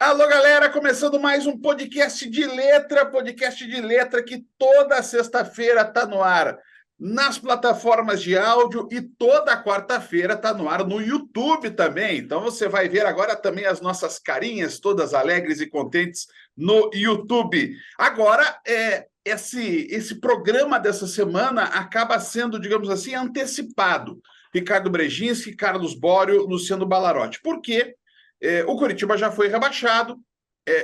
Alô, galera, começando mais um podcast de letra que toda sexta-feira está no ar nas plataformas de áudio e toda quarta-feira está no ar no YouTube também. Então você vai ver agora também as nossas carinhas todas alegres e contentes no YouTube. Agora, esse programa dessa semana acaba sendo, digamos assim, antecipado. Ricardo Brejinski, Carlos Bório, Luciano Ballarotti. Por quê? O Coritiba já foi rebaixado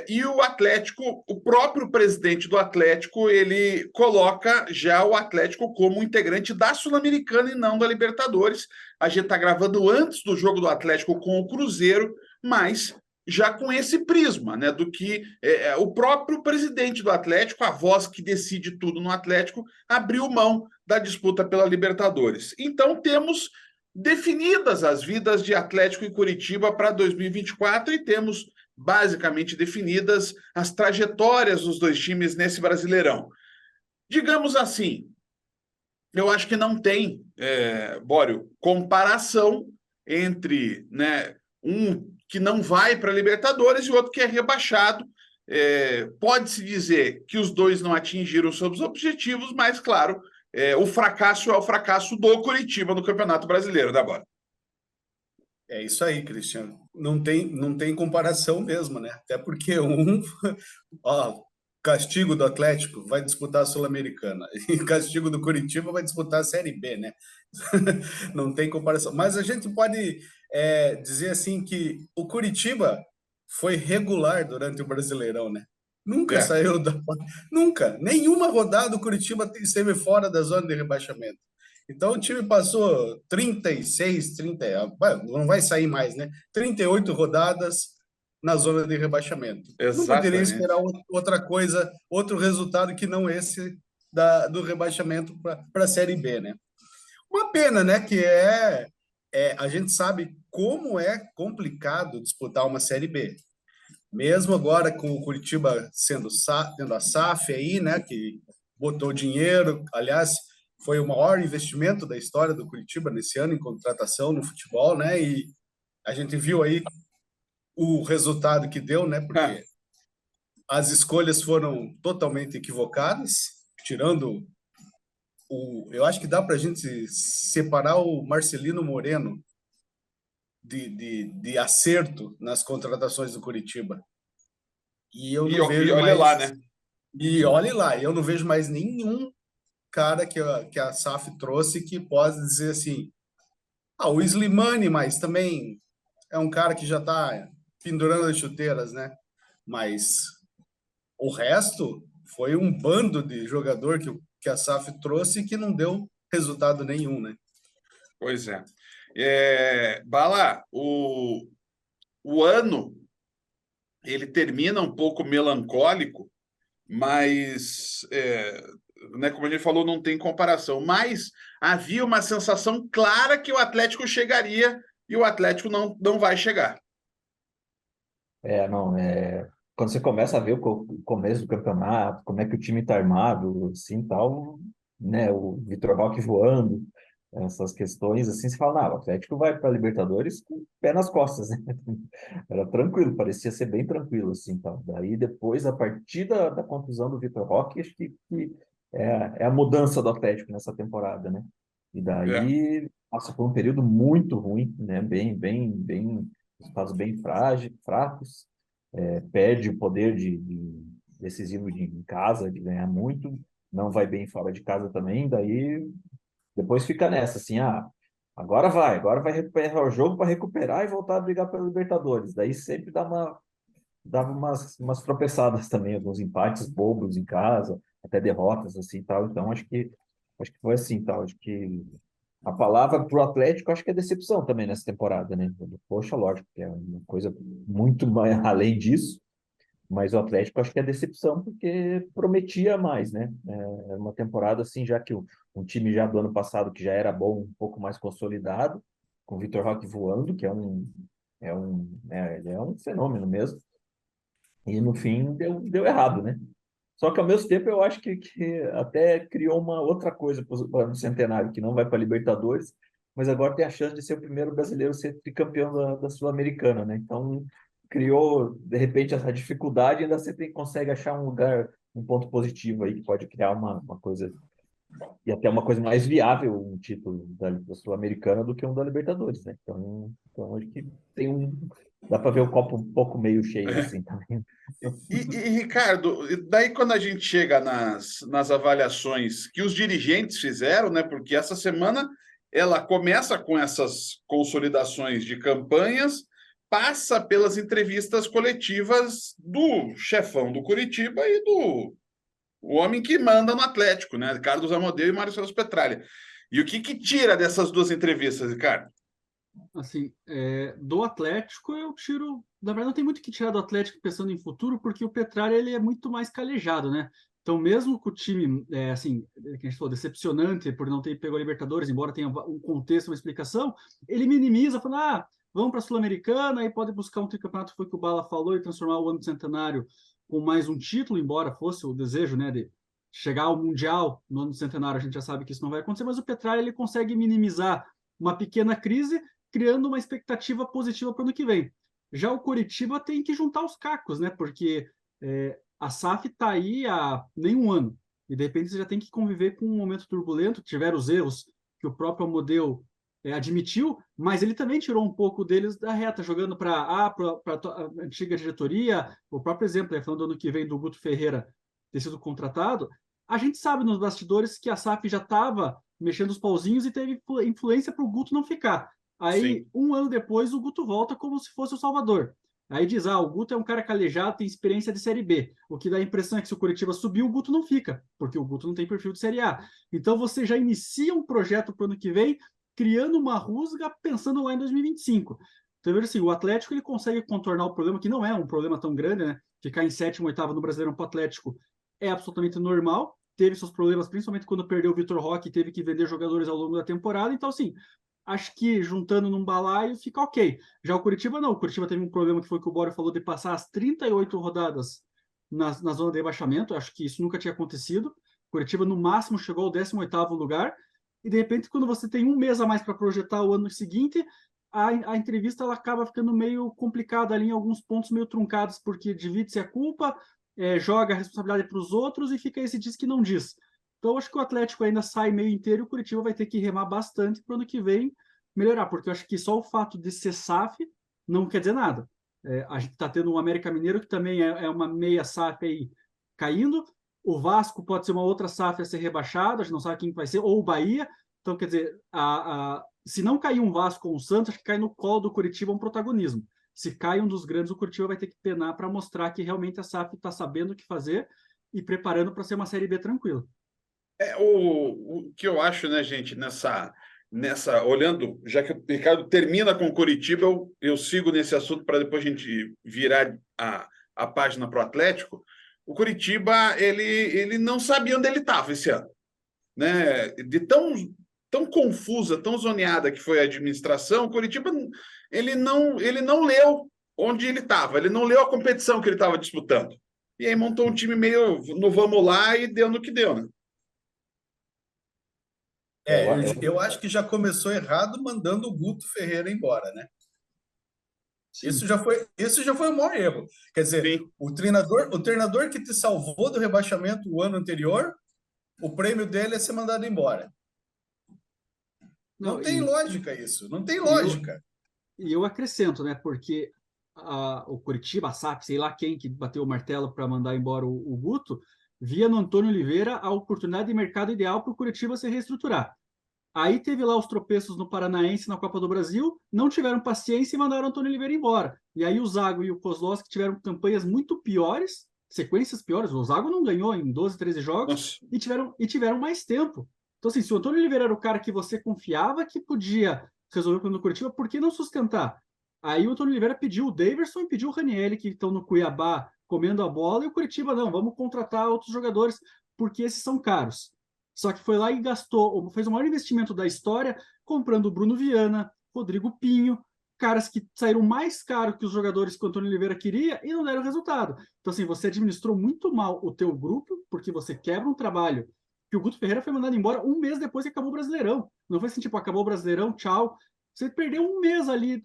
e o Atlético, o próprio presidente do Atlético, ele coloca já o Atlético como integrante da Sul-Americana e não da Libertadores. A gente está gravando antes do jogo do Atlético com o Cruzeiro, mas já com esse prisma, né, do que o próprio presidente do Atlético, a voz que decide tudo no Atlético, abriu mão da disputa pela Libertadores. Então temos definidas as vidas de Atlético e Coritiba para 2024 e temos basicamente definidas as trajetórias dos dois times nesse Brasileirão. Digamos assim, eu acho que não tem, Bório, comparação entre, né, um que não vai para a Libertadores e outro que é rebaixado. Pode-se dizer que os dois não atingiram seus objetivos, mas, claro, o fracasso é o fracasso do Coritiba no Campeonato Brasileiro, né, Bora? É isso aí, Cristiano. Não tem comparação mesmo, né? Até porque ó, castigo do Atlético vai disputar a Sul-Americana e castigo do Curitiba vai disputar a Série B, né? Não tem comparação. Mas a gente pode dizer assim que o Curitiba foi regular durante o Brasileirão, né? Nunca É, saiu da... Nunca. Nenhuma rodada o Curitiba esteve fora da zona de rebaixamento. Então o time passou 36, 30, não vai sair mais, né? 38 rodadas na zona de rebaixamento. Não poderia esperar exatamente. outra coisa, outro resultado que não esse do rebaixamento para a Série B, né? Uma pena, né? A gente sabe como é complicado disputar uma Série B. Mesmo agora com o Curitiba tendo a SAF aí, né? Que botou dinheiro, aliás, foi o maior investimento da história do Curitiba nesse ano em contratação no futebol, né? E a gente viu aí o resultado que deu, né? Porque as escolhas foram totalmente equivocadas, tirando eu acho que dá para a gente separar o Marcelino Moreno de acerto nas contratações do Curitiba. E eu E, não e vejo olha lá, mais. né? E olhe lá, eu não vejo mais nenhum cara que a SAF trouxe que pode dizer assim, o Slimani, mas também é um cara que já está pendurando as chuteiras, né? Mas o resto foi um bando de jogador que a SAF trouxe que não deu resultado nenhum, né? Pois é. Bala, o ano ele termina um pouco melancólico, mas, né, como a gente falou, não tem comparação. Mas havia uma sensação clara que o Atlético chegaria e o Atlético não vai chegar. Não, quando você começa a ver o começo do campeonato, como é que o time está armado, assim, tal, né, o Vitor Roque voando, essas questões, assim, você fala, o Atlético vai para a Libertadores com o pé nas costas, né? Era tranquilo, parecia ser bem tranquilo, assim, tal. Daí, depois, a partir da contusão do Vitor Roque, acho que é a mudança do Atlético nessa temporada, né? E É, daí, passa por um período muito ruim, né? Bem resultados bem fracos, perde o poder decisivo em casa, de ganhar muito, não vai bem fora de casa também, daí depois fica nessa, assim, agora vai recuperar o jogo para recuperar e voltar a brigar pela Libertadores, daí sempre dava umas tropeçadas também, alguns empates bobos em casa, até derrotas, assim, tal, então acho que foi assim, tal, acho que a palavra para o Atlético, acho que é decepção também nessa temporada, né? Poxa, lógico, que é uma coisa muito mais além disso, mas o Atlético acho que é decepção porque prometia mais, né? Era uma temporada assim, já que um time já do ano passado que já era bom, um pouco mais consolidado, com o Vitor Roque voando, que ele é um fenômeno mesmo, e no fim deu errado, né? Só que ao mesmo tempo eu acho que até criou uma outra coisa para o Centenário, que não vai para a Libertadores, mas agora tem a chance de ser o primeiro brasileiro a ser tricampeão da Sul-Americana, né? Então criou, de repente, essa dificuldade, ainda você consegue achar um lugar, um ponto positivo aí, que pode criar uma coisa, e até uma coisa mais viável, um título da Sul-Americana do que um da Libertadores, né? Então acho que tem um. Dá para ver o copo um pouco meio cheio assim também. Ricardo, daí quando a gente chega nas avaliações que os dirigentes fizeram, né? Porque essa semana ela começa com essas consolidações de campanhas, passa pelas entrevistas coletivas do chefão do Curitiba e do o homem que manda no Atlético, né? Carlos Amodeu e Mário Celso Petralha. E o que tira dessas duas entrevistas, Ricardo? Assim, do Atlético eu tiro. Na verdade, não tem muito o que tirar do Atlético pensando em futuro, porque o Petralha ele é muito mais calejado, né? Então, mesmo com o time, assim, que a gente falou, decepcionante por não ter pego a Libertadores, embora tenha um contexto, uma explicação, ele minimiza, falando, vamos para a Sul-Americana, aí pode buscar um tricampeonato, foi o que o Bala falou, e transformar o ano do centenário com mais um título, embora fosse o desejo, né, de chegar ao Mundial no ano do centenário, a gente já sabe que isso não vai acontecer, mas o Petralha ele consegue minimizar uma pequena crise, criando uma expectativa positiva para o ano que vem. Já o Curitiba tem que juntar os cacos, né? Porque a SAF está aí há nem um ano. E, de repente, você já tem que conviver com um momento turbulento. Tiveram os erros que o próprio Amodeu admitiu, mas ele também tirou um pouco deles da reta, jogando para a antiga diretoria. O próprio exemplo, falando do ano que vem do Guto Ferreira ter sido contratado, a gente sabe nos bastidores que a SAF já estava mexendo os pauzinhos e teve influência para o Guto não ficar. Aí, Sim. um ano depois, o Guto volta como se fosse o Salvador. Aí diz, o Guto é um cara calejado, tem experiência de Série B. O que dá a impressão é que se o Curitiba subir, o Guto não fica, porque o Guto não tem perfil de Série A. Então, você já inicia um projeto para o ano que vem, criando uma rusga, pensando lá em 2025. Então, eu vejo assim, o Atlético ele consegue contornar o problema, que não é um problema tão grande, né? Ficar em sétimo, oitavo no Brasileirão para o Atlético é absolutamente normal. Teve seus problemas, principalmente quando perdeu o Vitor Roque e teve que vender jogadores ao longo da temporada. Então, assim, acho que juntando num balaio fica ok. Já o Curitiba não. O Curitiba teve um problema que foi que o Bório falou de passar as 38 rodadas na zona de rebaixamento. Acho que isso nunca tinha acontecido. O Curitiba, no máximo, chegou ao 18º lugar. E, de repente, quando você tem um mês a mais para projetar o ano seguinte, a entrevista ela acaba ficando meio complicada ali em alguns pontos meio truncados, porque divide-se a culpa, joga a responsabilidade para os outros e fica esse diz que não diz. Então, acho que o Atlético ainda sai meio inteiro e o Curitiba vai ter que remar bastante para o ano que vem melhorar, porque eu acho que só o fato de ser SAF não quer dizer nada. A gente está tendo o América Mineiro, que também é uma meia SAF aí caindo. O Vasco pode ser uma outra SAF a ser rebaixada, a gente não sabe quem vai ser, ou o Bahia. Então, quer dizer, se não cair um Vasco ou um Santos, acho que cai no colo do Curitiba um protagonismo. Se cai um dos grandes, o Curitiba vai ter que penar para mostrar que realmente a SAF está sabendo o que fazer e preparando para ser uma Série B tranquila. O que eu acho, né, gente, olhando, já que o Ricardo termina com o Curitiba, eu sigo nesse assunto para depois a gente virar a página para o Atlético. O Curitiba, ele não sabia onde ele estava esse ano, né? De tão confusa, tão zoneada que foi a administração, o Curitiba ele não leu onde ele estava, ele não leu a competição que ele estava disputando. E aí montou um time meio no vamos lá e deu no que deu, né? Eu acho que já começou errado mandando o Guto Ferreira embora, né? Sim. Isso já foi o maior erro. Quer dizer, Sim. o treinador que te salvou do rebaixamento o ano anterior, o prêmio dele é ser mandado embora. Não tem lógica isso, não tem lógica. E eu acrescento, né? Porque o Curitiba, a SAP, sei lá quem que bateu o martelo para mandar embora o Guto, via no Antônio Oliveira a oportunidade de mercado ideal para o Curitiba se reestruturar. Aí teve lá os tropeços no Paranaense na Copa do Brasil, não tiveram paciência e mandaram o Antônio Oliveira embora. E aí o Zago e o Kozlowski tiveram campanhas muito piores, sequências piores. O Zago não ganhou em 12, 13 jogos e tiveram mais tempo. Então, assim, se o Antônio Oliveira era o cara que você confiava que podia resolver o problema do Curitiba, por que não sustentar? Aí o Antônio Oliveira pediu o Daverson e pediu o Ranieri, que estão no Cuiabá comendo a bola, e o Curitiba, não, vamos contratar outros jogadores, porque esses são caros. Só que foi lá e gastou, fez o maior investimento da história, comprando o Bruno Viana, Rodrigo Pinho, caras que saíram mais caros que os jogadores que o Antônio Oliveira queria e não deram resultado. Então, assim, você administrou muito mal o teu grupo, porque você quebra um trabalho que o Guto Ferreira foi mandado embora um mês depois que acabou o Brasileirão. Não foi assim, tipo, acabou o Brasileirão, tchau. Você perdeu um mês ali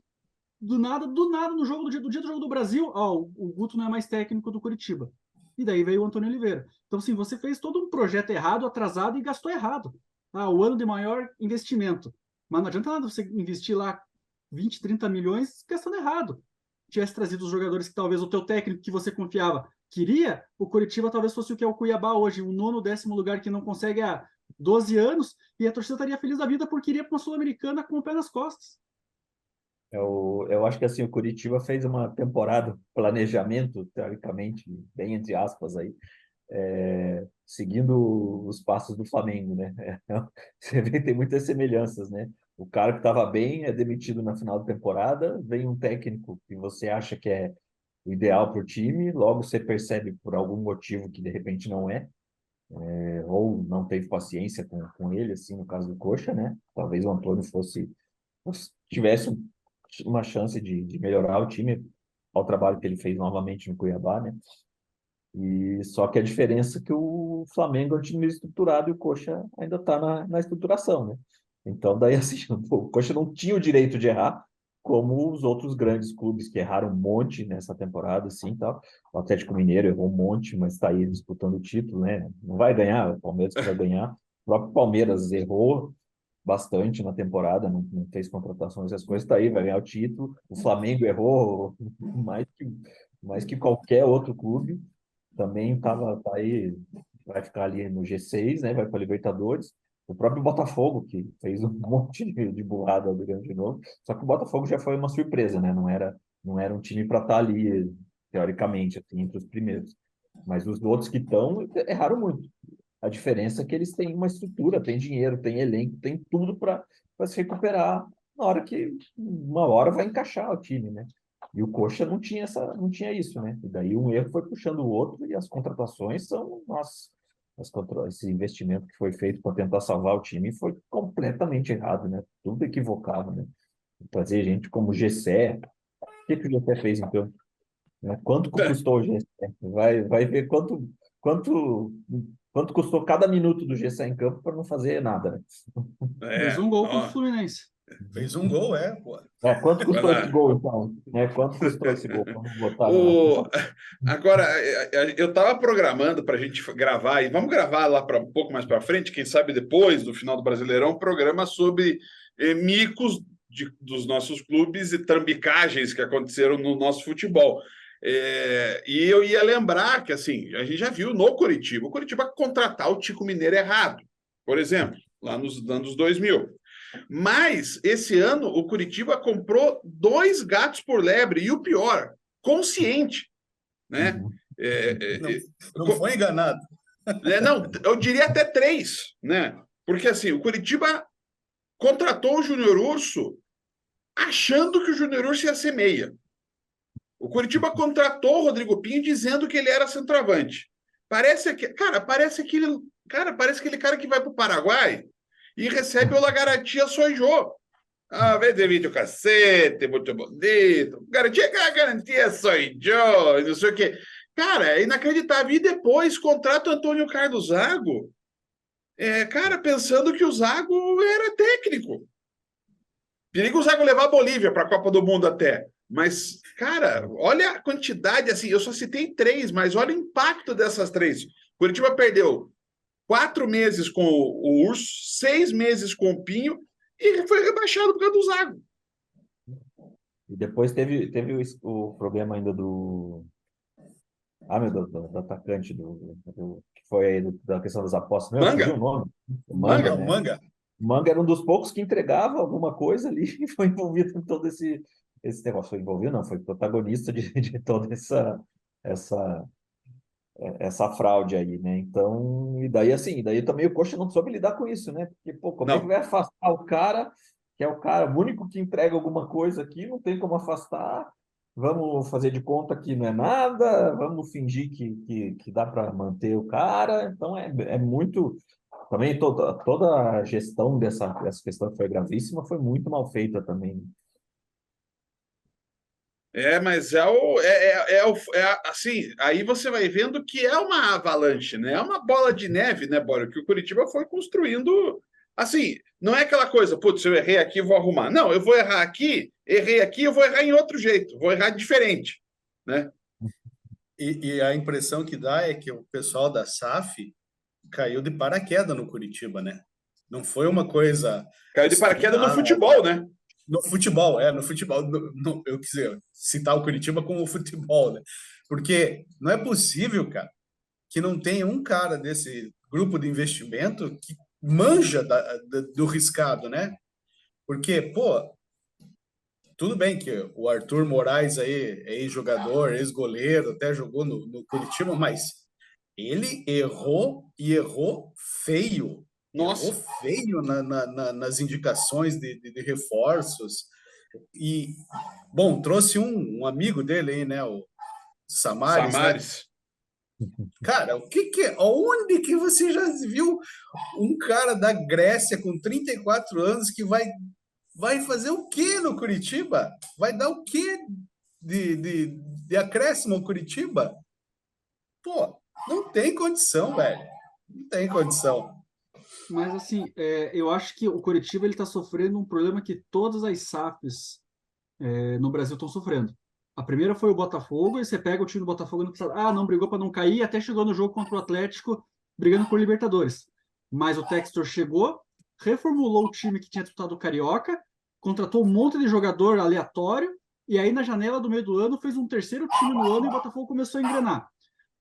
do nada, no jogo do dia do jogo do Brasil, o Guto não é mais técnico do Curitiba. E daí veio o Antônio Oliveira. Então, assim, você fez todo um projeto errado, atrasado e gastou errado. O ano de maior investimento. Mas não adianta nada você investir lá 20, 30 milhões gastando errado. Tivesse trazido os jogadores que talvez o teu técnico que você confiava queria, o Curitiba talvez fosse o que é o Cuiabá hoje, um 9º, 10º lugar que não consegue há 12 anos, e a torcida estaria feliz da vida porque iria para uma Sul-Americana com o pé nas costas. Eu acho que assim, o Curitiba fez uma temporada, planejamento, teoricamente, bem entre aspas aí, seguindo os passos do Flamengo, né? Você vê que tem muitas semelhanças, né? O cara que estava bem é demitido na final da temporada, vem um técnico que você acha que é o ideal para o time, logo você percebe por algum motivo que de repente não é, ou não teve paciência com ele, assim, no caso do Coxa, né? Talvez o Antônio tivesse uma chance de melhorar o time ao trabalho que ele fez novamente no Cuiabá, né? E só que a diferença é que o Flamengo é um time estruturado e o Coxa ainda está na estruturação, né? Então, daí assim, o Coxa não tinha o direito de errar, como os outros grandes clubes que erraram um monte nessa temporada, assim, tal. O Atlético Mineiro errou um monte, mas está aí disputando o título, né? Não vai ganhar, o Palmeiras que vai ganhar. O próprio Palmeiras errou bastante na temporada, não fez contratações, essas coisas, está aí, vai ganhar o título. O Flamengo errou mais que qualquer outro clube, também tá aí, vai ficar ali no G6, né? Vai para a Libertadores. O próprio Botafogo, que fez um monte de burrada durante de novo. Só que o Botafogo já foi uma surpresa, né? Não era um time para estar ali, teoricamente, assim, entre os primeiros. Mas os outros que estão erraram muito. A diferença é que eles têm uma estrutura, têm dinheiro, têm elenco, têm tudo para se recuperar na hora que uma hora vai encaixar o time, né? E o Coxa não tinha isso, né? E daí um erro foi puxando o outro e as contratações são, nossa, esse investimento que foi feito para tentar salvar o time foi completamente errado, né? Tudo equivocado, né? Trazer gente como o Gessé, o que o Gessé fez então? Né? Quanto custou o Gessé? Vai ver quanto, quanto custou cada minuto do Gessé em campo para não fazer nada, né? Fez um gol contra o Ó, Fluminense. Fez um gol, pô. Quanto vai custou esse lá. gol, então? Quanto custou esse gol? Vamos botar O... Agora, eu estava programando para a gente gravar, e vamos gravar lá para um pouco mais para frente, quem sabe depois do final do Brasileirão, um programa sobre micos dos nossos clubes e trambicagens que aconteceram no nosso futebol. E eu ia lembrar que assim, a gente já viu no Curitiba, o Curitiba contratar o Tico Mineiro errado, por exemplo, lá nos anos 2000. Mas esse ano o Curitiba comprou 2 gatos por lebre, e o pior, consciente, né? Uhum. Não foi enganado. Não, eu diria até 3, né? Porque assim, o Curitiba contratou o Júnior Urso achando que o Júnior Urso ia ser meia. O Curitiba contratou o Rodrigo Pinho dizendo que ele era centroavante. Parece aquele cara que vai para o Paraguai e recebe o La Garantia Soijô. Vede vídeo cacete, muito bonito. Garantia Soijô, não sei o quê. Cara, é inacreditável. E depois contrata o Antônio Carlos Zago, pensando que o Zago era técnico. Perigo o Zago levar a Bolívia para a Copa do Mundo até. Mas, cara, olha a quantidade, assim, eu só citei 3, mas olha o impacto dessas 3. Curitiba perdeu 4 meses com o Urso, 6 meses com o Pinho e foi rebaixado por causa do Zago. E depois teve o problema ainda do. Meu Deus, do atacante, que foi aí da questão das apostas. Meu, fugiu o Manga. nome. O Manga. né? Manga. O Manga era um dos poucos que entregava alguma coisa ali e foi envolvido em todo esse negócio. Foi envolvido, não, foi protagonista de toda essa, essa fraude aí, né? Então, e daí assim, daí também o Coxa não soube lidar com isso, né? Porque, pô, como é que Não. vai afastar o cara, que é o cara o único que entrega alguma coisa aqui, não tem como afastar, vamos fazer de conta que não é nada, vamos fingir que dá para manter o cara, então é muito... Também toda a gestão dessa questão que foi gravíssima foi muito mal feita também. Mas assim, aí você vai vendo que é uma avalanche, né? É uma bola de neve, né, Bora? Que o Curitiba foi construindo assim, não é aquela coisa, putz, eu errei aqui, vou arrumar. Não, eu vou errar aqui, errei aqui, eu vou errar em outro jeito, vou errar diferente, né? E a impressão que dá é que o pessoal da SAF caiu de paraquedas no Curitiba, né? Não foi uma coisa Caiu de paraquedas no estudada. futebol, né? No futebol. Eu quis dizer, citar o Curitiba como futebol, né? Porque não é possível, cara, que não tenha um cara desse grupo de investimento que manja do riscado, né? Porque, pô, tudo bem que o Arthur Moraes aí é ex-jogador, ex-goleiro, até jogou no Curitiba, mas ele errou e errou feio. Errou Nossa, feio nas indicações de reforços. E, bom, trouxe um amigo dele aí, né? O Samaris, né? Samaris. Cara, onde que você já viu um cara da Grécia com 34 anos que vai fazer o quê no Curitiba? Vai dar o quê de acréscimo ao Curitiba? Pô, não tem condição, velho. Não tem condição. Mas, assim, eu acho que o Coritiba está sofrendo um problema que todas as SAFs no Brasil estão sofrendo. A primeira foi o Botafogo, e você pega o time do Botafogo no passado, não brigou para não cair, até chegou no jogo contra o Atlético, brigando por Libertadores. Mas o Textor chegou, reformulou o time que tinha disputado o Carioca, contratou um monte de jogador aleatório, e aí na janela do meio do ano fez um terceiro time no ano e o Botafogo começou a engrenar.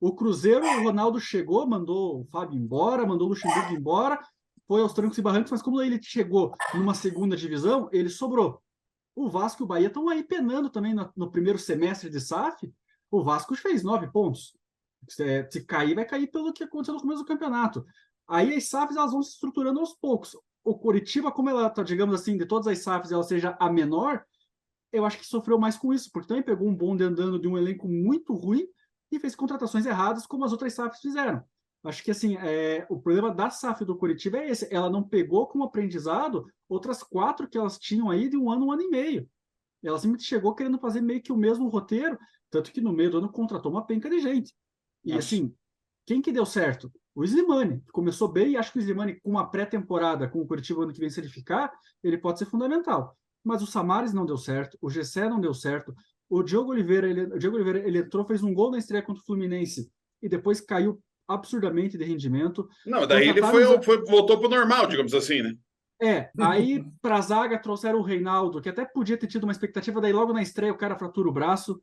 O Cruzeiro, o Ronaldo chegou, mandou o Fábio embora, mandou o Luxemburgo embora, foi aos trancos e barrancos, mas como ele chegou numa segunda divisão, ele sobrou. O Vasco e o Bahia estão aí penando também no primeiro semestre de SAF. O Vasco fez 9 pontos. Se cair, vai cair pelo que aconteceu no começo do campeonato. Aí as SAFs elas vão se estruturando aos poucos. O Coritiba, como ela está, digamos assim, de todas as SAFs, ela seja a menor, eu acho que sofreu mais com isso, porque também pegou um bonde andando de um elenco muito ruim e fez contratações erradas, como as outras SAFs fizeram. Acho que assim, o problema da SAF do Coritiba é esse. Ela não pegou como aprendizado outras 4 que elas tinham aí de um ano e meio. Ela simplesmente chegou querendo fazer meio que o mesmo roteiro, tanto que no meio do ano contratou uma penca de gente. E Nossa. assim, quem que deu certo? O Slimani, que começou bem, e acho que o Slimani, com uma pré-temporada, com o Coritiba ano que vem, se ele ficar, ele pode ser fundamental. Mas o Samaris não deu certo, o Gessé não deu certo, o Diogo Oliveira, ele entrou, fez um gol na estreia contra o Fluminense e depois caiu absurdamente de rendimento. Não, daí ele voltou para o normal, digamos assim, né? Aí para a zaga trouxeram o Reinaldo, que até podia ter tido uma expectativa, daí logo na estreia o cara fratura o braço.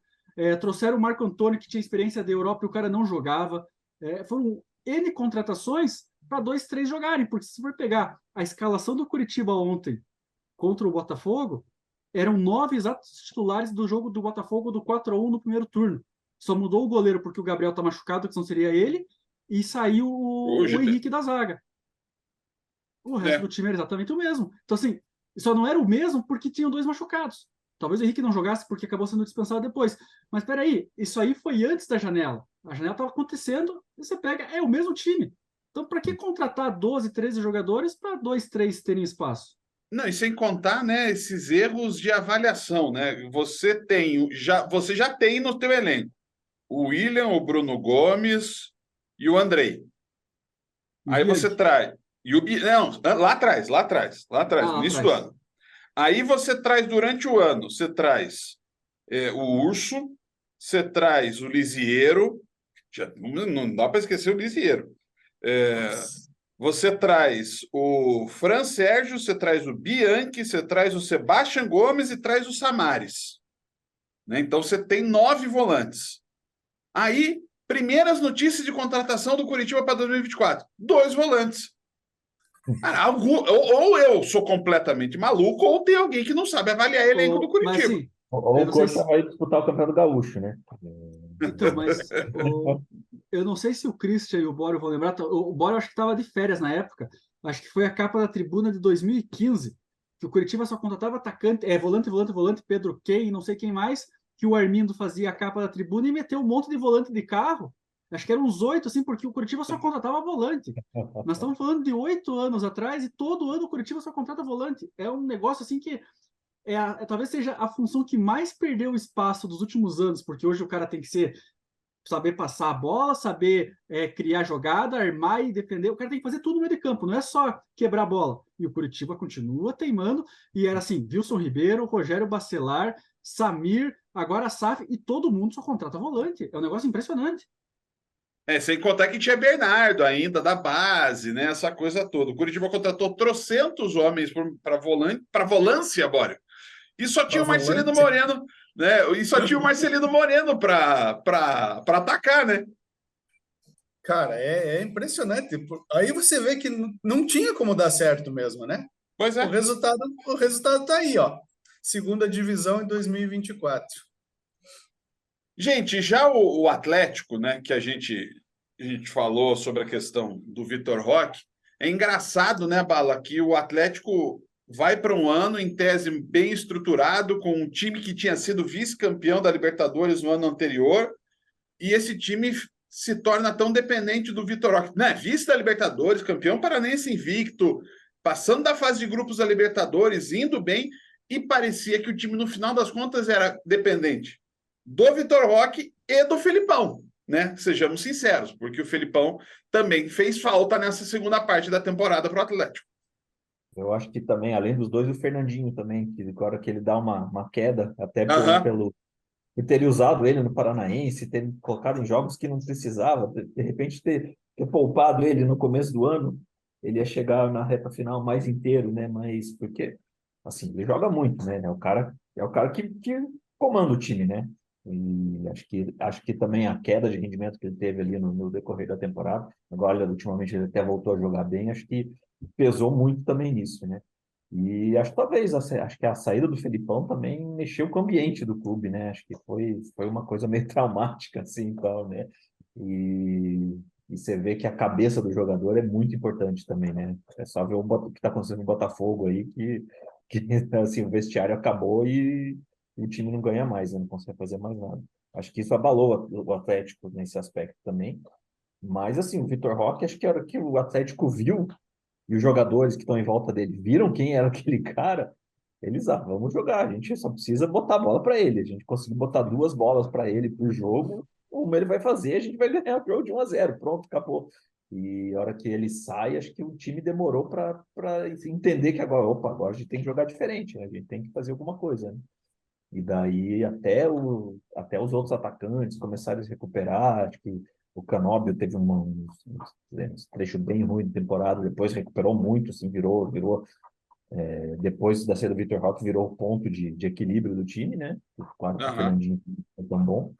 Trouxeram o Marco Antônio, que tinha experiência da Europa e o cara não jogava. Foram N contratações para 2, 3 jogarem, porque se for pegar a escalação do Curitiba ontem contra o Botafogo, eram 9 exatos titulares do jogo do Botafogo do 4-1 no primeiro turno. Só mudou o goleiro porque o Gabriel tá machucado, que senão seria ele, e saiu o Henrique da zaga. O resto do time era exatamente o mesmo. Então, assim, só não era o mesmo porque tinham 2 machucados. Talvez o Henrique não jogasse porque acabou sendo dispensado depois. Mas peraí, isso aí foi antes da janela. A janela estava acontecendo e você pega, é o mesmo time. Então, para que contratar 12, 13 jogadores para 2, 3 terem espaço? Não, e sem contar, né, esses erros de avaliação, né? Você já tem no teu elenco o William, o Bruno Gomes e o Andrei. Aí você traz. Não, lá atrás, no início do ano. Aí você traz durante o ano, você traz o Urso, você traz o Lisieiro, não dá para esquecer o Lisieiro. Você traz o Fran Sérgio, você traz o Bianchi, você traz o Sebastian Gomes e traz o Samaris. Né? Então você tem 9 volantes. Aí, primeiras notícias de contratação do Curitiba para 2024. 2 volantes. Cara, ou eu sou completamente maluco, ou tem alguém que não sabe avaliar elenco do Curitiba. Mas, assim, ou o Coxa vai disputar o Campeonato Gaúcho, né? Então, mas eu não sei se o Christian e o Bório vão lembrar. O Bório acho que estava de férias na época. Acho que foi a capa da tribuna de 2015, que o Curitiba só contratava atacante, volante, Pedro Quem, não sei quem mais, que o Armindo fazia a capa da tribuna e meteu um monte de volante de carro. Acho que eram uns 8, assim, porque o Curitiba só contratava volante. Nós estamos falando de 8 anos atrás e todo ano o Curitiba só contrata volante. É um negócio assim que talvez seja a função que mais perdeu espaço dos últimos anos, porque hoje o cara tem que ser saber passar a bola, saber criar jogada, armar e defender. O cara tem que fazer tudo no meio de campo, não é só quebrar a bola. E o Curitiba continua teimando, e era assim, Wilson Ribeiro, Rogério Bacelar, Samir, agora SAF, e todo mundo só contrata volante. É um negócio impressionante. Sem contar que tinha Bernardo ainda, da base, né? Essa coisa toda. O Curitiba contratou trocentos homens para volância, Bório. E só tinha o Marcelino Moreno, né? E só tinha o Marcelino Moreno para atacar, né? Cara, é impressionante. Aí você vê que não tinha como dar certo mesmo, né? Pois é. O resultado tá aí, ó. Segunda divisão em 2024. Gente, já o Atlético, né, que a gente falou sobre a questão do Vitor Roque, é engraçado, né, Bala, que o Atlético vai para um ano, em tese, bem estruturado, com um time que tinha sido vice-campeão da Libertadores no ano anterior, e esse time se torna tão dependente do Vitor Roque. Né? Vice da Libertadores, campeão paranense invicto, passando da fase de grupos da Libertadores, indo bem, e parecia que o time, no final das contas, era dependente do Vitor Roque e do Felipão, né? Sejamos sinceros, porque o Felipão também fez falta nessa segunda parte da temporada para o Atlético. Eu acho que também, além dos dois, o Fernandinho também, que agora que ele dá uma queda, até por ter usado ele no Paranaense, ter colocado em jogos que não precisava, de repente ter poupado ele no começo do ano, ele ia chegar na reta final mais inteiro, né? Mas porque, assim, ele joga muito, né? É o cara que comanda o time, né? E acho que também a queda de rendimento que ele teve ali no decorrer da temporada, agora ultimamente ele até voltou a jogar bem, acho que pesou muito também nisso, né? E acho que acho que a saída do Felipão também mexeu com o ambiente do clube, né? Acho que foi uma coisa meio traumática, assim, tal, né? E você vê que a cabeça do jogador é muito importante também, né? É só ver o que está acontecendo no Botafogo aí, que assim, o vestiário acabou e o time não ganha mais, né? Não consegue fazer mais nada. Acho que isso abalou o Atlético nesse aspecto também. Mas, assim, o Vitor Roque, acho que a hora que o Atlético viu e os jogadores que estão em volta dele viram quem era aquele cara, eles, vamos jogar, a gente só precisa botar a bola para ele. A gente conseguiu botar duas bolas para ele por jogo, uma ele vai fazer, a gente vai ganhar o jogo de 1-0, pronto, acabou. E a hora que ele sai, acho que o time demorou para entender que agora a gente tem que jogar diferente, né? A gente tem que fazer alguma coisa, né? E daí até os outros atacantes começaram a se recuperar. Acho que o Canóbio teve uns trechos bem ruins de temporada, depois recuperou muito, assim, virou depois da saída do Vitor Roque, virou o ponto de equilíbrio do time, né? Claro que o Fernandinho é tão bom.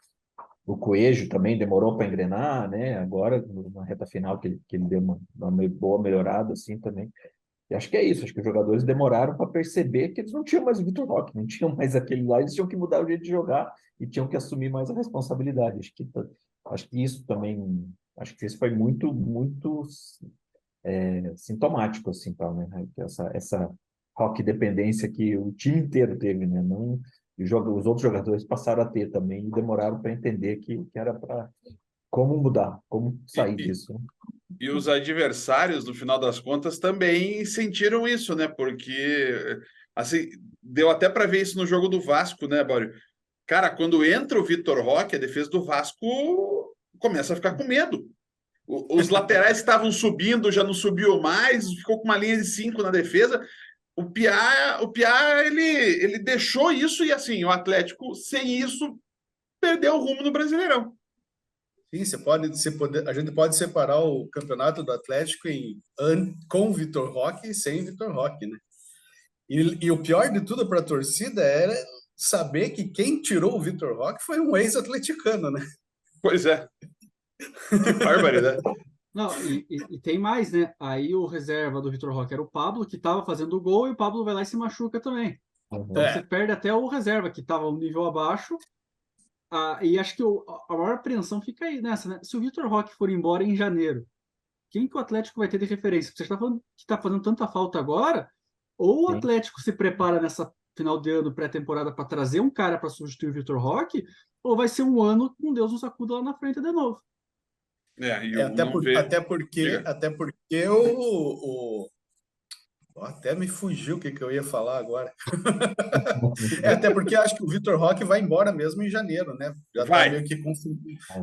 O Coelho também demorou para engrenar, né? Agora, na reta final, que ele deu uma boa melhorada, assim, também. E acho que é isso, acho que os jogadores demoraram para perceber que eles não tinham mais o Vitor Roque, não tinham mais aquele lá, eles tinham que mudar o jeito de jogar e tinham que assumir mais a responsabilidade. Acho que isso também, acho que isso foi muito, muito sintomático, assim, tal, né? Essa Roque dependência que o time inteiro teve, né? Não, os outros jogadores passaram a ter também e demoraram para entender que era para como mudar, como sair disso, né? E os adversários, no final das contas, também sentiram isso, né? Porque, assim, deu até para ver isso no jogo do Vasco, né, Bário? Cara, quando entra o Vitor Roque, a defesa do Vasco começa a ficar com medo. Os laterais que estavam subindo já não subiu mais, ficou com uma linha de 5 na defesa. O Piá ele deixou isso e, assim, o Atlético, sem isso, perdeu o rumo no Brasileirão. Sim, a gente pode separar o campeonato do Atlético com Vitor Roque e sem Vitor Roque, né? E o pior de tudo para a torcida era saber que quem tirou o Vitor Roque foi um ex-atleticano, né? Pois é. Que barbaridade. Não, e tem mais, né? Aí o reserva do Vitor Roque era o Pablo, que estava fazendo o gol, e o Pablo vai lá e se machuca também. Então você perde até o reserva, que estava um nível abaixo. E acho que a maior apreensão fica aí nessa, né? Se o Vitor Roque for embora em janeiro, quem que o Atlético vai ter de referência? Você está falando que está fazendo tanta falta agora, ou o Sim. Atlético se prepara nessa final de ano, pré-temporada, para trazer um cara para substituir o Vitor Roque, ou vai ser um ano com Deus nos acuda lá na frente de novo. E o não vê. Até porque Até me fugiu o que eu ia falar agora. Até porque acho que o Vitor Roque vai embora mesmo em janeiro, né? Já está Vai,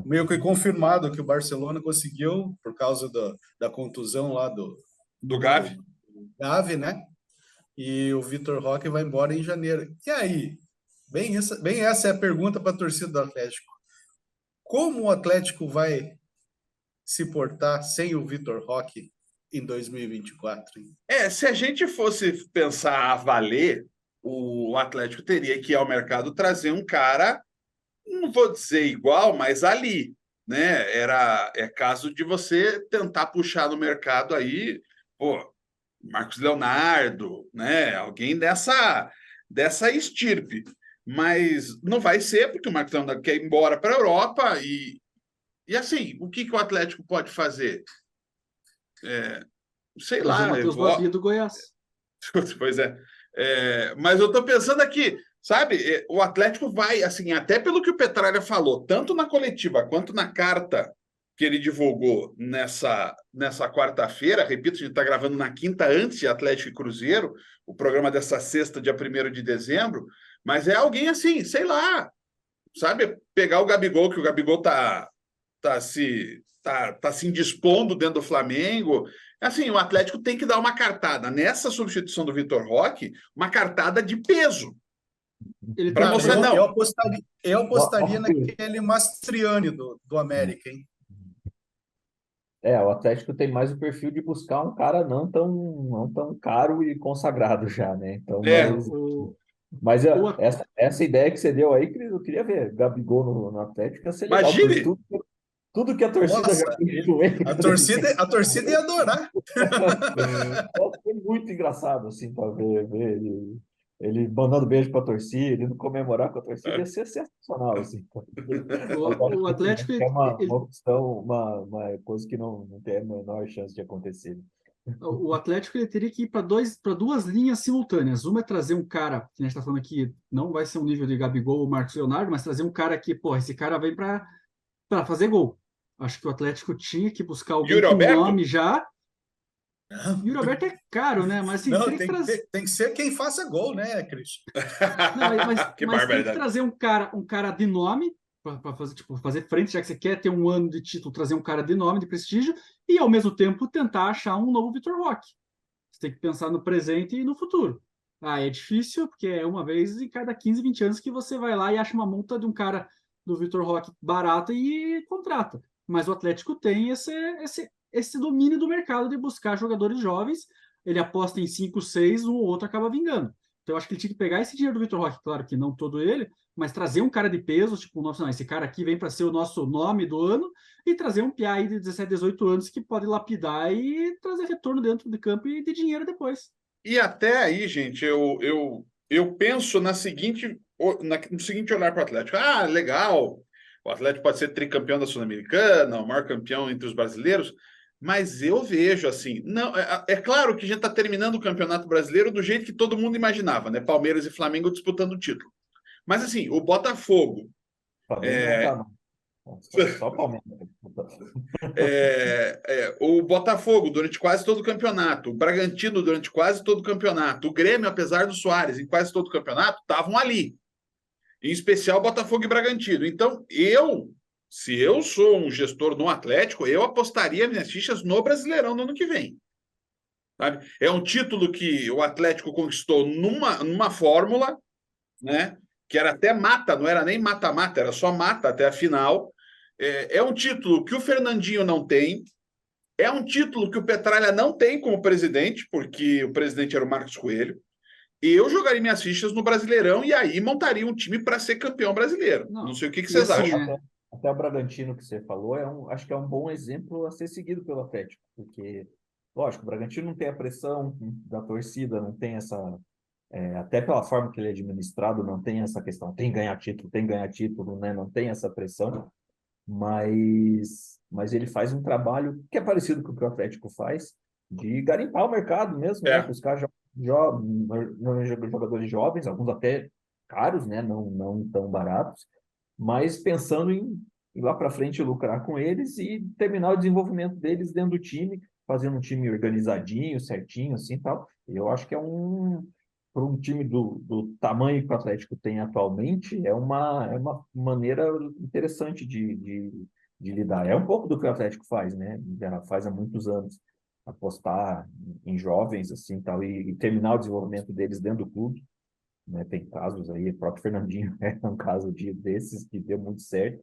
meio que confirmado que o Barcelona conseguiu, por causa da contusão lá do do Gavi. Gavi, né? E o Vitor Roque vai embora em janeiro. E aí? Bem essa é a pergunta para a torcida do Atlético. Como o Atlético vai se portar sem o Vitor Roque em 2024? Hein? Se a gente fosse pensar a valer, o Atlético teria que ir ao mercado trazer um cara, não vou dizer igual, mas ali, né? É caso de você tentar puxar no mercado aí, pô, Marcos Leonardo, né? Alguém dessa estirpe. Mas não vai ser, porque o Marcos Leonardo quer ir embora para a Europa e assim, o que o Atlético pode fazer? Sei Trazer o lá, Matheus Babi do Goiás. Pois é. Mas eu estou pensando aqui, sabe? O Atlético vai, assim, até pelo que o Petralha falou, tanto na coletiva quanto na carta que ele divulgou nessa quarta-feira, repito, a gente está gravando na quinta antes de Atlético e Cruzeiro, o programa dessa sexta, dia 1º de dezembro, mas é alguém assim, sei lá, sabe? Pegar o Gabigol, que o Gabigol tá se indispondo dentro do Flamengo. Assim, o Atlético tem que dar uma cartada nessa substituição do Vitor Roque, uma cartada de peso. Ele Para tem mostrar, Eu, não. eu apostaria naquele Mastriani do América, hein? O Atlético tem mais o perfil de buscar um cara não tão caro e consagrado já, né? Então, É, mas o, essa ideia que você deu aí, Cris, eu queria ver. Gabigol no Atlético ia ser legal, por imagine, tudo que a torcida já Nossa, fez com ele. a torcida ia adorar. Foi muito engraçado, assim, para ver ele mandando beijo para a torcida, indo comemorar com a torcida, ia ser sensacional, assim. o Atlético É uma ele, opção, uma coisa que não tem a menor chance de acontecer. o Atlético ele teria que ir para duas linhas simultâneas. Uma é trazer um cara, que a gente está falando aqui, não vai ser um nível de Gabigol ou Marcos Leonardo, mas trazer um cara que, pô, esse cara vem para fazer gol. Acho que o Atlético tinha que buscar alguém Yuri com Alberto? nome já. Yuri Alberto é caro, né? Mas assim, Não, teria que trazer. tem que ser quem faça gol, né, Cris? Não, Que mas tem que barbaridade. trazer um cara de nome para fazer, tipo, fazer frente, já que você quer ter um ano de título, trazer um cara de nome, de prestígio, e ao mesmo tempo tentar achar um novo Vitor Roque. Você tem que pensar no presente e no futuro. É difícil, porque é uma vez em cada 15, 20 anos que você vai lá e acha uma multa de um cara do Vitor Roque barata e contrata. Mas o Atlético tem esse domínio do mercado de buscar jogadores jovens. Ele aposta em 5, 6, um ou outro acaba vingando. Então, eu acho que ele tinha que pegar esse dinheiro do Vitor Roque, claro que não todo ele, mas trazer um cara de peso, tipo, nossa, não, esse cara aqui vem para ser o nosso nome do ano, e trazer um piá aí de 17, 18 anos que pode lapidar e trazer retorno dentro de campo e de dinheiro depois. E até aí, gente, eu penso no seguinte olhar para o Atlético. Ah, legal, o Atlético pode ser tricampeão da Sul-Americana, o maior campeão entre os brasileiros, mas eu vejo assim, não, é claro que a gente está terminando o Campeonato Brasileiro do jeito que todo mundo imaginava, né? Palmeiras e Flamengo disputando o título. Mas assim, o Botafogo, Flamengo não tá, não. Só Palmeiras. o Botafogo durante quase todo o campeonato, o Bragantino durante quase todo o campeonato, o Grêmio, apesar do Soares, em quase todo o campeonato, estavam ali. Em especial Botafogo e Bragantino. Então, se eu sou um gestor no Atlético, eu apostaria minhas fichas no Brasileirão no ano que vem. Sabe? É um título que o Atlético conquistou numa fórmula, né? Que era até mata, não era nem mata-mata, era só mata até a final. É um título que o Fernandinho não tem, é um título que o Petralha não tem como presidente, porque o presidente era o Marcos Coelho. Eu jogaria minhas fichas no Brasileirão e aí montaria um time para ser campeão brasileiro. Não Não, sei o que e vocês assim, acham. né? Até o Bragantino que você falou, acho que é um bom exemplo a ser seguido pelo Atlético, porque, lógico, o Bragantino não tem a pressão da torcida, não tem até pela forma que ele é administrado, não tem essa questão, tem que ganhar título, né? Não tem essa pressão, mas ele faz um trabalho que é parecido com o que o Atlético faz, de garimpar o mercado mesmo, né? É. Buscar jogadores jovens, alguns até caros, né? Não tão baratos, mas pensando em ir lá para frente lucrar com eles e terminar o desenvolvimento deles dentro do time, fazendo um time organizadinho, certinho, assim, tal. Eu acho que para um time do tamanho que o Atlético tem atualmente, é uma maneira interessante de lidar. É um pouco do que o Atlético faz, né? Já faz há muitos anos, apostar em jovens, assim, tal, e terminar o desenvolvimento deles dentro do clube, né? Tem casos aí, o próprio Fernandinho é um caso desses que deu muito certo,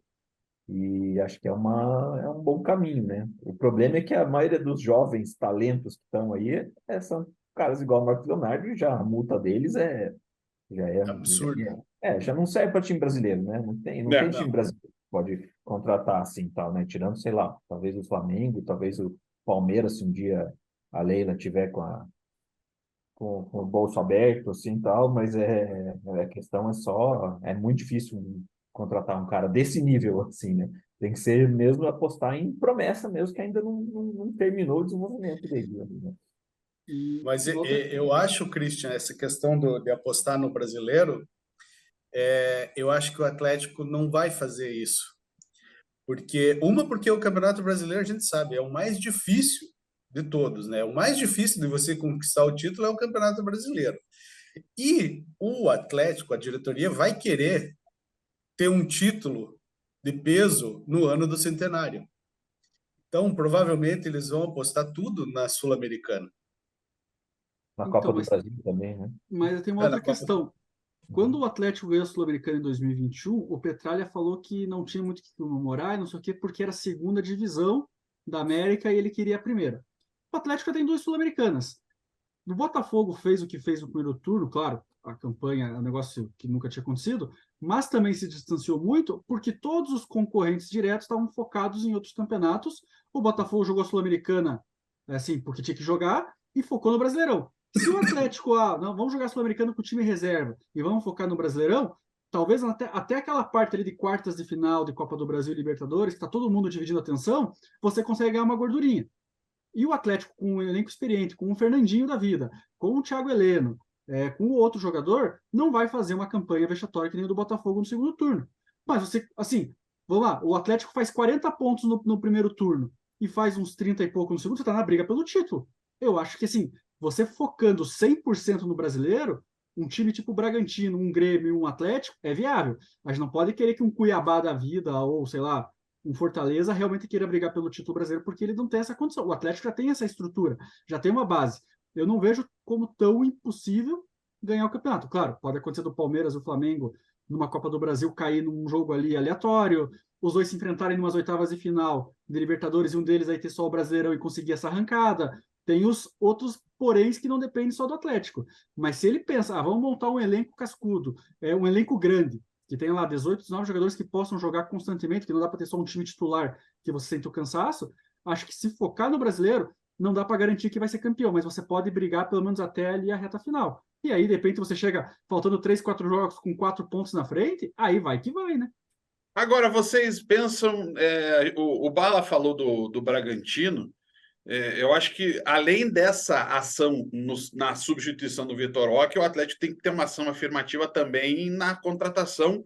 e acho que é um bom caminho, né? O problema é que a maioria dos jovens talentos que estão aí são caras igual o Marcos Leonardo, e já a multa deles já é, Absurdo. já não serve para time brasileiro, né? Não tem time Não. brasileiro que pode contratar assim, tal, né? Tirando, sei lá, talvez o Flamengo, talvez o Palmeiras, se um dia a Leila tiver com o bolso aberto, assim, tal, mas a questão é muito difícil contratar um cara desse nível, assim, né? Tem que ser mesmo apostar em promessa mesmo, que ainda não terminou o desenvolvimento dele, né? Mas Volta. eu acho, Christian, essa questão de apostar no brasileiro, eu acho que o Atlético não vai fazer isso. Porque o Campeonato Brasileiro, a gente sabe, é o mais difícil de todos, né? O mais difícil de você conquistar o título é o Campeonato Brasileiro. E o Atlético, a diretoria, vai querer ter um título de peso no ano do centenário. Então, provavelmente, eles vão apostar tudo na Sul-Americana. Na Então, Copa do Brasil também, né? mas eu tenho uma É, na outra Copa. questão. Quando o Atlético ganhou a Sul-Americana em 2021, o Petralha falou que não tinha muito o que comemorar, e não sei o quê, porque era a segunda divisão da América e ele queria a primeira. O Atlético tem duas Sul-Americanas. O Botafogo fez o que fez no primeiro turno, claro, a campanha é um negócio que nunca tinha acontecido, mas também se distanciou muito porque todos os concorrentes diretos estavam focados em outros campeonatos. O Botafogo jogou a Sul-Americana, assim, porque tinha que jogar, e focou no Brasileirão. Se o Atlético, não, vamos jogar Sul-Americano com o time reserva e vamos focar no Brasileirão, talvez até aquela parte ali de quartas de final de Copa do Brasil e Libertadores, que está todo mundo dividindo a atenção, você consegue ganhar uma gordurinha. E o Atlético, com um elenco experiente, com o Fernandinho da vida, com o Thiago Heleno, com o outro jogador, não vai fazer uma campanha vexatória que nem a do Botafogo no segundo turno. Mas você, assim, vamos lá, o Atlético faz 40 pontos no primeiro turno e faz uns 30 e pouco no segundo, você está na briga pelo título. Eu acho que, assim, você focando 100% no brasileiro, um time tipo o Bragantino, um Grêmio, um Atlético, é viável. Mas não pode querer que um Cuiabá da vida, ou sei lá, um Fortaleza realmente queira brigar pelo título brasileiro, porque ele não tem essa condição. O Atlético já tem essa estrutura, já tem uma base. Eu não vejo como tão impossível ganhar o campeonato. Claro, pode acontecer do Palmeiras e o Flamengo numa Copa do Brasil cair num jogo ali aleatório, os dois se enfrentarem em umas oitavas de final de Libertadores e um deles aí ter só o Brasileirão e conseguir essa arrancada. Tem os outros poréns que não dependem só do Atlético. Mas se ele pensa, vamos montar um elenco cascudo, um elenco grande, que tenha lá 18, 19 jogadores que possam jogar constantemente, que não dá para ter só um time titular que você sente o cansaço, acho que se focar no brasileiro, não dá para garantir que vai ser campeão, mas você pode brigar pelo menos até ali a reta final. E aí, de repente, você chega faltando 3, 4 jogos com 4 pontos na frente, aí vai que vai, né? Agora, vocês pensam, o Bala falou do Bragantino, eu acho que além dessa ação na substituição do Vitor Roque, o Atlético tem que ter uma ação afirmativa também na contratação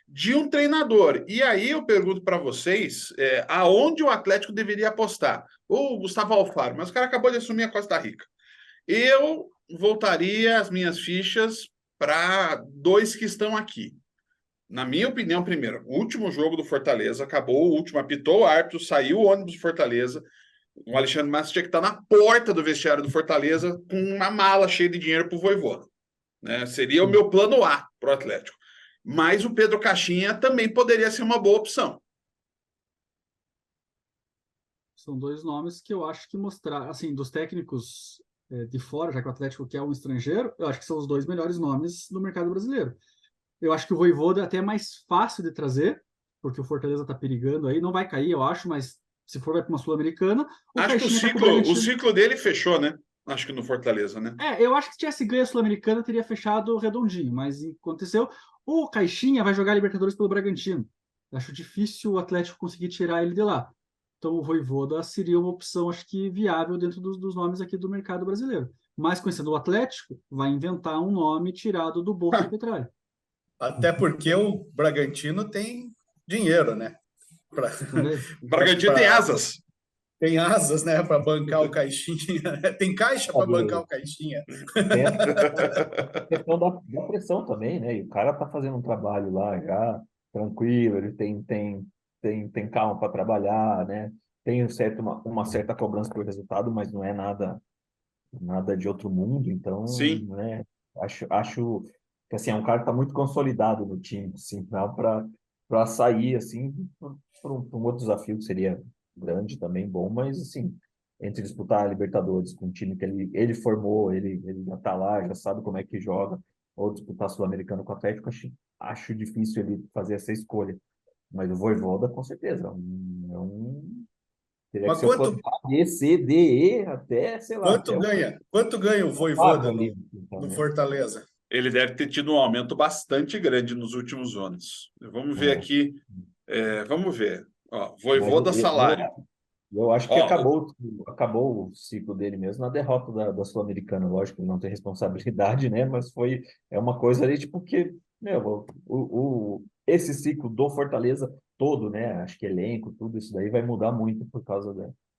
de um treinador. E aí eu pergunto para vocês, aonde o Atlético deveria apostar? O Gustavo Alfaro, mas o cara acabou de assumir a Costa Rica. Eu voltaria as minhas fichas para dois que estão aqui. Na minha opinião, primeiro, o último jogo do Fortaleza acabou, o último apitou o árbitro, saiu o ônibus do Fortaleza. O Alexandre Matos tinha que estar na porta do vestiário do Fortaleza com uma mala cheia de dinheiro para o Vojvoda. Né? Seria o meu plano A para o Atlético. Mas o Pedro Caixinha também poderia ser uma boa opção. São dois nomes que eu acho que mostrar, assim, dos técnicos de fora, já que o Atlético quer um estrangeiro, eu acho que são os dois melhores nomes do mercado brasileiro. Eu acho que o Vojvoda até é mais fácil de trazer, porque o Fortaleza está perigando aí, não vai cair, eu acho, mas se for vai para uma Sul-Americana, acho que o ciclo dele fechou, né? Acho que no Fortaleza, né? Eu acho que se tivesse ganho a Sul-Americana, teria fechado redondinho, mas aconteceu. O Caixinha vai jogar Libertadores pelo Bragantino. Acho difícil o Atlético conseguir tirar ele de lá. Então o Vojvoda seria uma opção, acho que viável dentro dos nomes aqui do mercado brasileiro. Mas conhecendo o Atlético, vai inventar um nome tirado do bolso do Petralha. Até porque o Bragantino tem dinheiro, né? O Bragantino tem asas. tem asas, né, para bancar o Caixinha. Tem caixa para bancar o Caixinha. Tem a questão da pressão também, né? E o cara tá fazendo um trabalho lá já tranquilo, ele tem calma para trabalhar, né? Tem uma certa cobrança por resultado, mas não é nada de outro mundo, então, Sim. né? Acho que assim, é um cara que tá muito consolidado no time, assim, para sair assim para um outro desafio que seria grande também, bom, mas assim, entre disputar a Libertadores com um time que ele formou, ele já tá lá, já sabe como é que joga, ou disputar Sul-Americano com o Atlético, acho difícil ele fazer essa escolha. Mas o Vojvoda, com certeza, teria que Mas ser o plano A, B, C, D, E, até, sei lá, até o quanto ganha o Fábio Vojvoda ali. Então, no né? Fortaleza? Ele deve ter tido um aumento bastante grande nos últimos anos. Vamos ver É. aqui. Vamos ver. Ó, Mas Vojvoda salário. eu acho que Ó, acabou o ciclo dele mesmo na derrota da Sul-Americana. Lógico que ele não tem responsabilidade, né? Mas é uma coisa ali, tipo, que, meu, esse ciclo do Fortaleza todo, né? Acho que elenco, tudo isso daí vai mudar muito por causa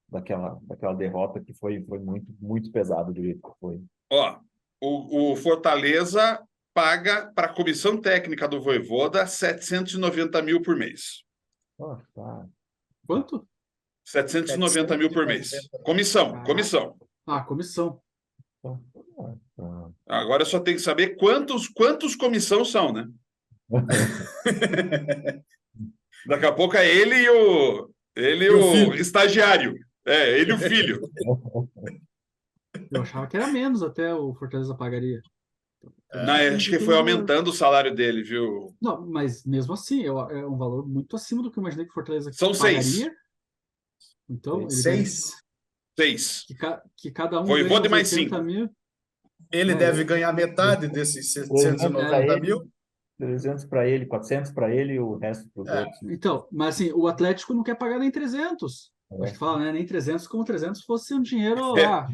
daquela derrota que foi muito, muito pesado do jeito que foi. ó, o Fortaleza paga para a comissão técnica do Vojvoda 790 mil por mês. Oh, tá. Quanto? 790 mil por mês. Comissão, Caraca. comissão. Ah, comissão. Tá. Tá. Agora eu só tenho que saber quantos comissão são, né? Daqui a pouco é ele e E o o filho? estagiário. Ele e o filho. Eu achava que era menos até o Fortaleza pagaria. Não, Então, acho entendi que pelo foi valor. aumentando o salário dele, viu? Não, mas mesmo assim, é um valor muito acima do que eu imaginei que o Fortaleza São 6. pagaria. Então, ele deve. 6. 6. Que cada um ganha Vojvoda e uns mais 80 5. mil. Ele É, deve ganhar metade desses 300 para 790 ele, mil. 300 para ele, 400 para ele e o resto para os É, outros. então, mas assim, o Atlético não quer pagar nem 300. Acho É. que fala, né? Nem 300, como 300 fosse um dinheiro lá.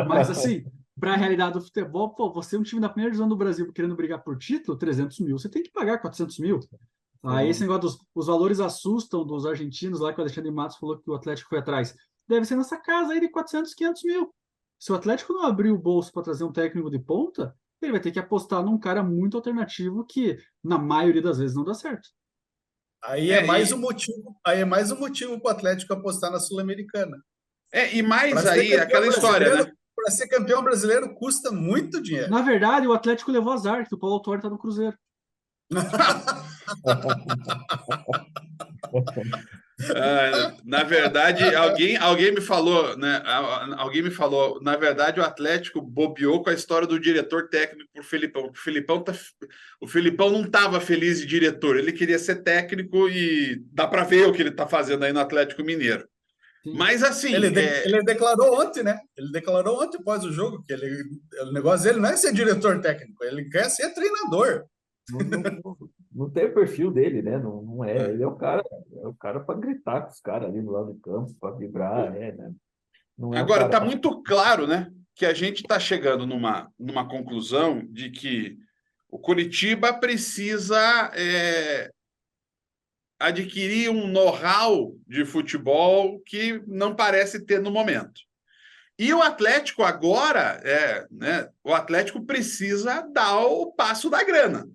Mas assim, para a realidade do futebol, pô, você é um time da primeira divisão do Brasil querendo brigar por título, 300 mil, você tem que pagar 400 mil. Aí esse negócio os valores assustam dos argentinos lá que o Alexandre Matos falou que o Atlético foi atrás. Deve ser nessa casa aí de 400, 500 mil. Se o Atlético não abrir o bolso para trazer um técnico de ponta, ele vai ter que apostar num cara muito alternativo que, na maioria das vezes, não dá certo. E, aí é mais um motivo para o Atlético apostar na Sul-Americana. e mais Para ser aí, campeão aquela história, brasileiro, né? para ser campeão brasileiro custa muito dinheiro. Na verdade, o Atlético levou azar, que o Paulo Autuori está no Cruzeiro. Na verdade, alguém me falou, né? Alguém me falou, na verdade, o Atlético bobeou com a história do diretor técnico pro Felipão. O Felipão não estava feliz de diretor, ele queria ser técnico e dá para ver o que ele está fazendo aí no Atlético Mineiro. Sim. Mas assim, Ele declarou ontem, né? Ele declarou ontem após o jogo que o negócio dele não é ser diretor técnico, ele quer ser treinador. Não tem o perfil dele, né? Não é. Ele é o cara para gritar com os caras ali no lado do campo, para vibrar, né? Não é o agora cara está para. muito claro, né, que a gente está chegando numa conclusão de que o Coritiba precisa adquirir um know-how de futebol que não parece ter no momento. E o Atlético agora, né, o Atlético precisa dar o passo da grana,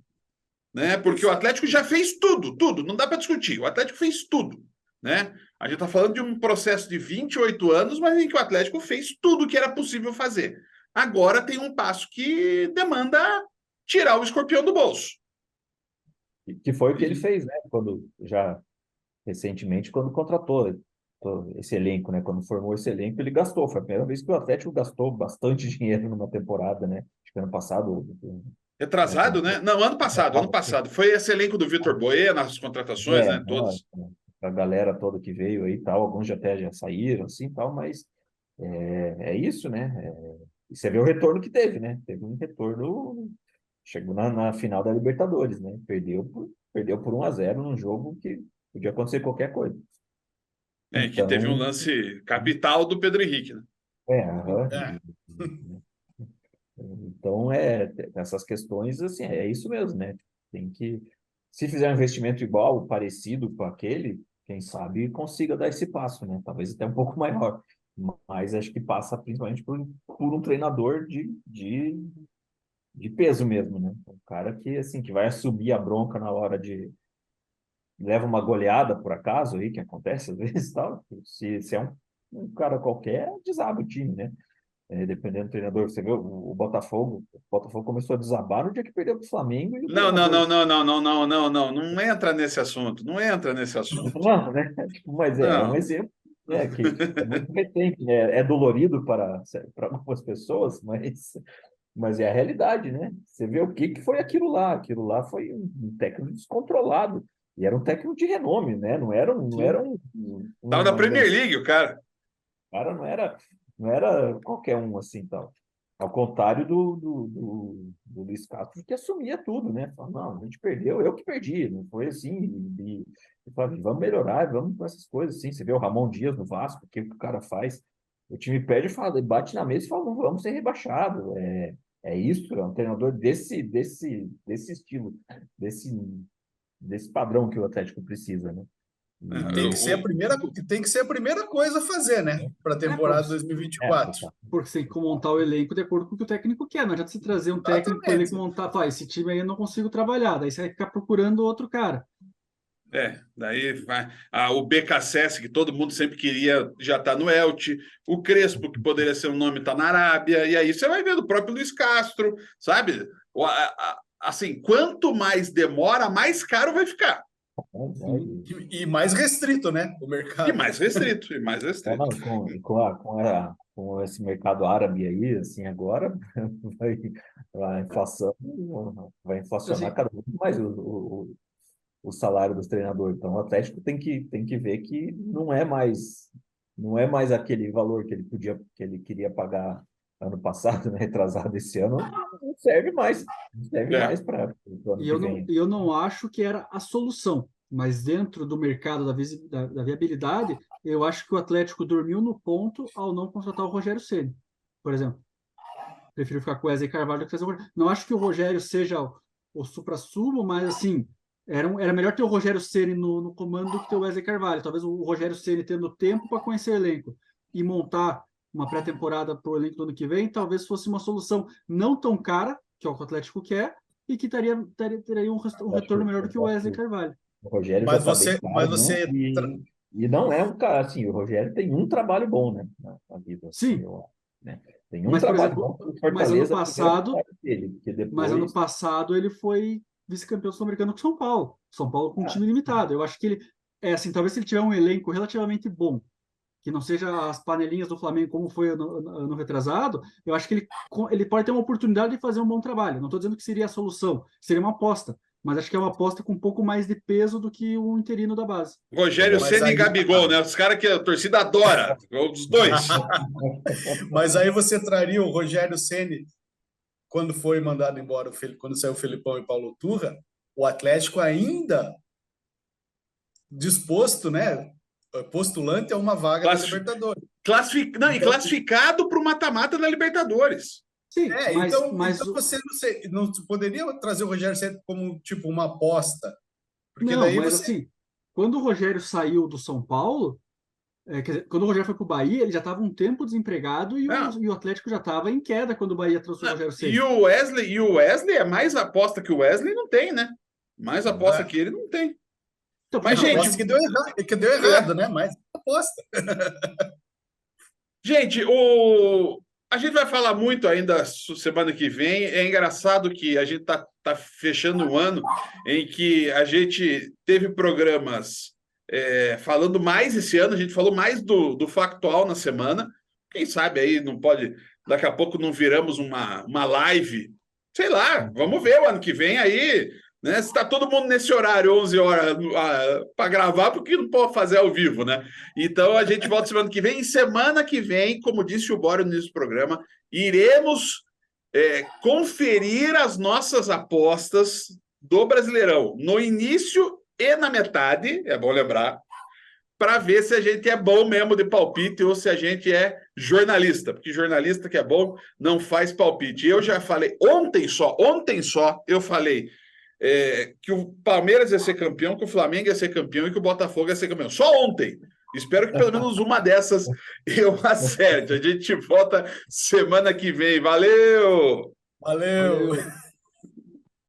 né? Porque o Atlético já fez tudo, não dá para discutir. O Atlético fez tudo, né? A gente está falando de um processo de 28 anos, mas em que o Atlético fez tudo que era possível fazer. Agora tem um passo que demanda tirar o escorpião do bolso. Que foi o que ele fez, né? Recentemente, quando contratou esse elenco, né? Quando formou esse elenco, ele gastou. Foi a primeira vez que o Atlético gastou bastante dinheiro numa temporada, né? Acho que ano passado, né? Retrasado, né? Não, ano passado. Foi esse elenco do Vitor Boê nas contratações, né? Todas. A galera toda que veio aí e tal, alguns já saíram, assim, tal, mas é isso, né? E você vê o retorno que teve, né? Teve um retorno, chegou na final da Libertadores, né? Perdeu por 1-0 num jogo que podia acontecer qualquer coisa. Que teve um Então, lance capital do Pedro Henrique, né? aham. É. Então, essas questões, assim, é isso mesmo, né? Se fizer um investimento igual, parecido com aquele, quem sabe consiga dar esse passo, né? Talvez até um pouco maior, mas acho que passa principalmente por um treinador de peso mesmo, né? Um cara que, assim, que vai assumir a bronca na hora de leva uma goleada, por acaso, aí, que acontece às vezes, tal. Se é um cara qualquer, desaba o time, né? Dependendo do treinador. Você vê o Botafogo começou a desabar no dia que perdeu para o Flamengo e o Não, não, treinador... não, não, não, não, não, não, não, não entra nesse assunto, não entra nesse assunto. Não, né? Tipo, mas é um Não. exemplo, né, que é muito recente, né? É dolorido para algumas pessoas, mas é a realidade, né? Você vê o que foi aquilo lá. Aquilo lá foi um técnico descontrolado. E era um técnico de renome, né? Tava na Premier League, o cara. Cara, não era qualquer um assim, tal. Ao contrário do Luiz Castro, que assumia tudo, né? Falava, não, a gente perdeu, eu que perdi, não foi assim. E falava, vamos melhorar, vamos com essas coisas, assim. Você vê o Ramon Dias no Vasco, o que o cara faz? O time perde, fala, bate na mesa e fala, não vamos ser rebaixados. É isso, é um treinador desse estilo, desse padrão que o Atlético precisa, né? Tem que ser a primeira coisa a fazer, né? Para a temporada É, 2024. porque Porque você tem que montar o elenco de acordo com o que o técnico quer. Não adianta você trazer um técnico para o elenco Exatamente. montar, falar, esse time aí eu não consigo trabalhar. Daí você vai ficar procurando outro cara. Daí vai. O BKSS, que todo mundo sempre queria, já está no Elche. O Crespo, que poderia ser um nome, está na Arábia. E aí você vai ver do próprio Luiz Castro, sabe? Assim, quanto mais demora, mais caro vai ficar. E mais restrito, né? O E mercado. mais restrito, e mais restrito. Não, com esse mercado árabe aí, assim, agora vai, a inflação vai inflacionar Assim, cada vez mais o salário dos treinadores. Então, o Atlético tem que ver que não é mais aquele valor que ele queria pagar ano passado, né, retrasado esse ano, não serve mais, não serve É. mais para o ano e que eu vem. não acho que era a solução, mas dentro do mercado da viabilidade, eu acho que o Atlético dormiu no ponto ao não contratar o Rogério Ceni, por exemplo. Prefiro ficar com o Wesley Carvalho do que trazer o Rogério. Não acho que o Rogério seja o suprassumo, mas assim, era melhor ter o Rogério Ceni no comando do que ter o Wesley Carvalho. Talvez o Rogério Ceni tendo tempo para conhecer o elenco e montar uma pré-temporada para o elenco do ano que vem, talvez fosse uma solução não tão cara, que é o que o Atlético quer, e que teria um retorno melhor do que o Eu acho que Wesley Carvalho. o Rogério já Mas está bem você, mas caro, né? você, E não é um cara assim, o Rogério tem um trabalho bom, né? Na vida, assim, Sim, né? Tem um mas, por trabalho bom exemplo, pelo mas ano Fortaleza, a primeira passado, metade dele, porque mas ano depois. passado ele foi vice-campeão sul-americano com São Paulo. São Paulo com um Ah, time limitado. Eu acho que ele, assim, talvez se ele tiver um elenco relativamente bom, que não seja as panelinhas do Flamengo como foi no retrasado, eu acho que ele pode ter uma oportunidade de fazer um bom trabalho. Não estou dizendo que seria a solução, seria uma aposta, mas acho que é uma aposta com um pouco mais de peso do que o interino da base. Rogério mas Ceni e aí, Gabigol, né? Os caras que a torcida adora, os dois. mas aí você traria o Rogério Ceni quando foi mandado embora, quando saiu o Felipão e Paulo Turra, o Atlético ainda disposto, né? Postulante a uma vaga da Classi- Libertadores. Não, e Então, classificado para o mata-mata da Libertadores. Sim, então você não poderia trazer o Rogério Ceni como tipo uma aposta, porque não, daí mas você assim, quando o Rogério saiu do São Paulo, quer dizer, quando o Rogério foi para o Bahia, ele já estava um tempo desempregado Não, e o Atlético já estava em queda quando o Bahia trouxe o não. Rogério E Ceni. o Wesley é mais aposta que o Wesley não tem, né? Mais aposta que ele não tem. Então, por Mas, isso que eu gente, aposta que deu errado, né? Mas aposta. Gente, a gente vai falar muito ainda semana que vem. É engraçado que a gente tá fechando um ano em que a gente teve programas falando mais esse ano, a gente falou mais do factual na semana. Quem sabe aí não pode, daqui a pouco não viramos uma live. Sei lá, vamos ver o ano que vem aí, né? Se está todo mundo nesse horário, 11 horas, para gravar, porque não pode fazer ao vivo, né? Então a gente volta semana que vem. E semana que vem, como disse o Bório no início do programa, iremos conferir as nossas apostas do Brasileirão no início e na metade, é bom lembrar, para ver se a gente é bom mesmo de palpite ou se a gente é jornalista, porque jornalista que é bom não faz palpite. Eu já falei ontem só eu falei que o Palmeiras ia ser campeão, que o Flamengo ia ser campeão e que o Botafogo ia ser campeão. Só ontem. Espero que pelo menos uma dessas eu acerte. A gente volta semana que vem. Valeu! Valeu! Valeu.